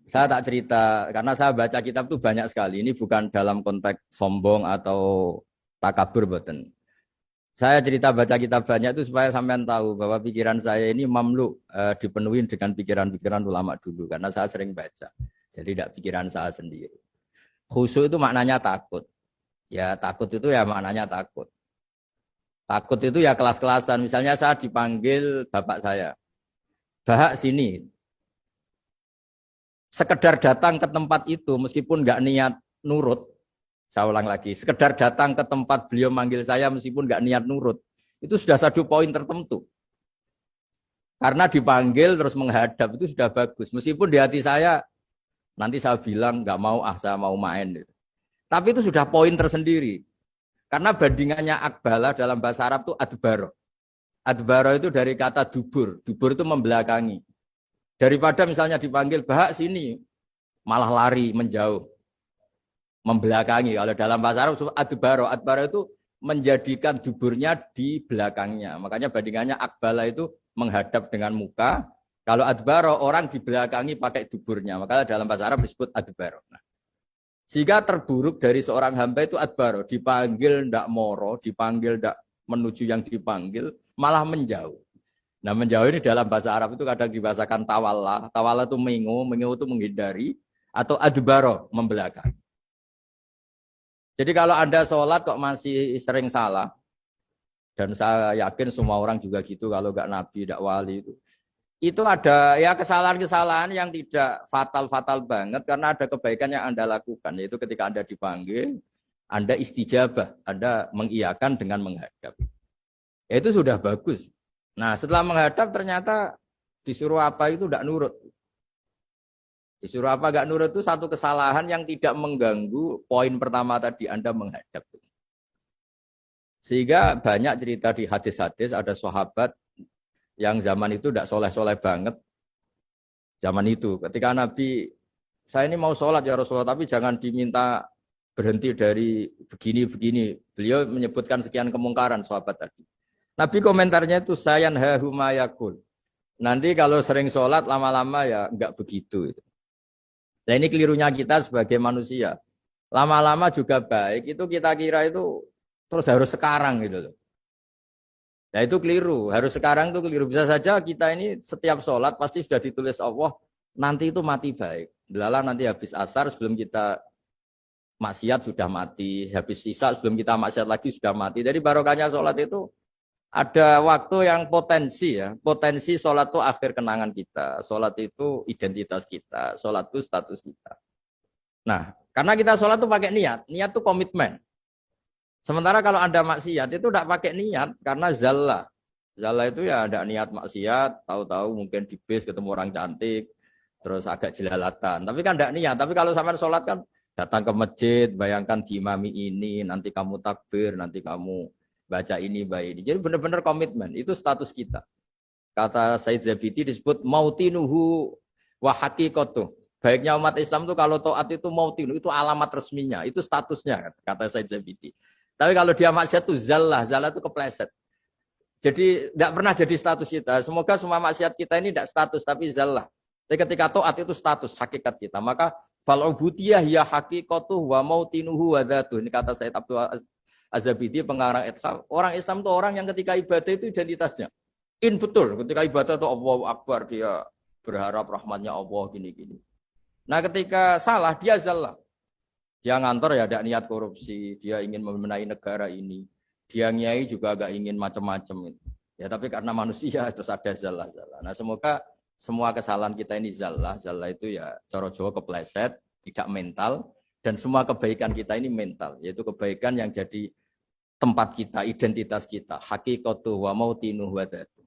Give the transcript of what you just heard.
Saya tak cerita karena saya baca kitab itu banyak sekali. Ini bukan dalam konteks sombong atau takabur, boten. Saya cerita baca kitab banyak itu supaya sampean tahu bahwa pikiran saya ini mamlu dipenuhi dengan pikiran-pikiran ulama dulu karena saya sering baca. Jadi tidak pikiran saya sendiri. Khusyuk itu maknanya takut. Ya takut itu ya maknanya takut. Takut itu ya kelas-kelasan. Misalnya saya dipanggil bapak saya. Bahak sini. Sekedar datang ke tempat itu meskipun nggak niat nurut, saya ulang lagi, sekedar datang ke tempat beliau manggil saya meskipun nggak niat nurut, itu sudah satu poin tertentu. Karena dipanggil terus menghadap itu sudah bagus. Meskipun di hati saya nanti saya bilang nggak mau, saya mau main. Tapi itu sudah poin tersendiri. Karena bandingannya akbala dalam bahasa Arab itu adbaro. Adbaro itu dari kata dubur. Dubur itu membelakangi. Daripada misalnya dipanggil bahak sini, malah lari, menjauh, membelakangi. Kalau dalam bahasa Arab, adbaro. Adbaro itu menjadikan duburnya di belakangnya. Makanya bandingannya akbala itu menghadap dengan muka. Kalau adbaro, orang di belakangi pakai duburnya. Makanya dalam bahasa Arab disebut adbaro. Nah, sehingga terburuk dari seorang hamba itu adbaro. Dipanggil ndak moro, dipanggil ndak menuju yang dipanggil, malah menjauh. Nah menjauh ini dalam bahasa Arab itu kadang dibahasakan tawalla. Tawalla itu mengu itu menghindari. Atau adbaro, membelakang. Jadi kalau Anda sholat kok masih sering salah. Dan saya yakin semua orang juga gitu kalau nggak nabi, nggak wali itu. Itu ada ya kesalahan-kesalahan yang tidak fatal-fatal banget. Karena ada kebaikan yang Anda lakukan. Yaitu ketika Anda dipanggil, Anda istijabah. Anda mengiyakan dengan menghadap. Ya, itu sudah bagus. Nah setelah menghadap ternyata disuruh apa itu tidak nurut. Disuruh apa tidak nurut itu satu kesalahan yang tidak mengganggu poin pertama tadi Anda menghadap. Sehingga banyak cerita di hadis-hadis ada sahabat yang zaman itu tidak soleh-soleh banget. Zaman itu ketika Nabi, saya ini mau sholat ya Rasulullah tapi jangan diminta berhenti dari begini-begini. Beliau menyebutkan sekian kemungkaran sahabat tadi. Nabi komentarnya itu sayan hahumayakul. Nanti kalau sering sholat lama-lama ya enggak begitu. Nah ini kelirunya kita sebagai manusia. Lama-lama juga baik itu kita kira itu terus harus sekarang gitu loh. Nah itu keliru. Harus sekarang itu keliru. Bisa saja kita ini setiap sholat pasti sudah ditulis Allah nanti itu mati baik. Lala nanti habis asar sebelum kita maksiat sudah mati. Habis sisa sebelum kita maksiat lagi sudah mati. Jadi barokahnya sholat itu ada waktu yang potensi ya. Potensi sholat itu akhir kenangan kita. Sholat itu identitas kita. Sholat itu status kita. Nah, karena kita sholat itu pakai niat. Niat itu komitmen. Sementara kalau Anda maksiat itu tidak pakai niat. Karena zallah. Zallah itu ya ada niat maksiat. Tahu-tahu mungkin di bis ketemu orang cantik. Terus agak jelalatan. Tapi kan tidak niat. Tapi kalau sampai sholat kan datang ke masjid. Bayangkan diimami ini. Nanti kamu takbir. Nanti kamu baca ini, baca ini. Jadi benar-benar komitmen. Itu status kita. Kata Said Zabidi disebut mautinuhu wa haqiqatuh. Baiknya umat Islam itu kalau taat itu mautinuhu. Itu alamat resminya. Itu statusnya. Kata Said Zabidi. Tapi kalau dia maksiat itu zallah. Zallah itu kepleset. Jadi tidak pernah jadi status kita. Semoga semua maksiat kita ini tidak status. Tapi zallah. Tapi ketika taat itu status, hakikat kita. Maka fal'ubudiyah ya haqiqatuh wa mautinuhu wa dhatuh. Ini kata Said Abdul Az-Zabidi pengarang Ithaf, orang Islam itu orang yang ketika ibadah itu identitasnya. Betul, ketika ibadah itu Allahu Akbar, dia berharap rahmatnya Allah gini-gini. Nah ketika salah, dia zallah. Dia ngantor ya ada niat korupsi, dia ingin membenahi negara ini. Dia nyai juga agak ingin macam-macam. Ya tapi karena manusia terus ada zallah-zallah. Nah semoga semua kesalahan kita ini zallah. Zallah itu ya cara Jawa kepleset, tidak mental. Dan semua kebaikan kita ini mental, yaitu kebaikan yang jadi tempat kita, identitas kita, haqiqatuh wa mautinuhu wa dzatuh.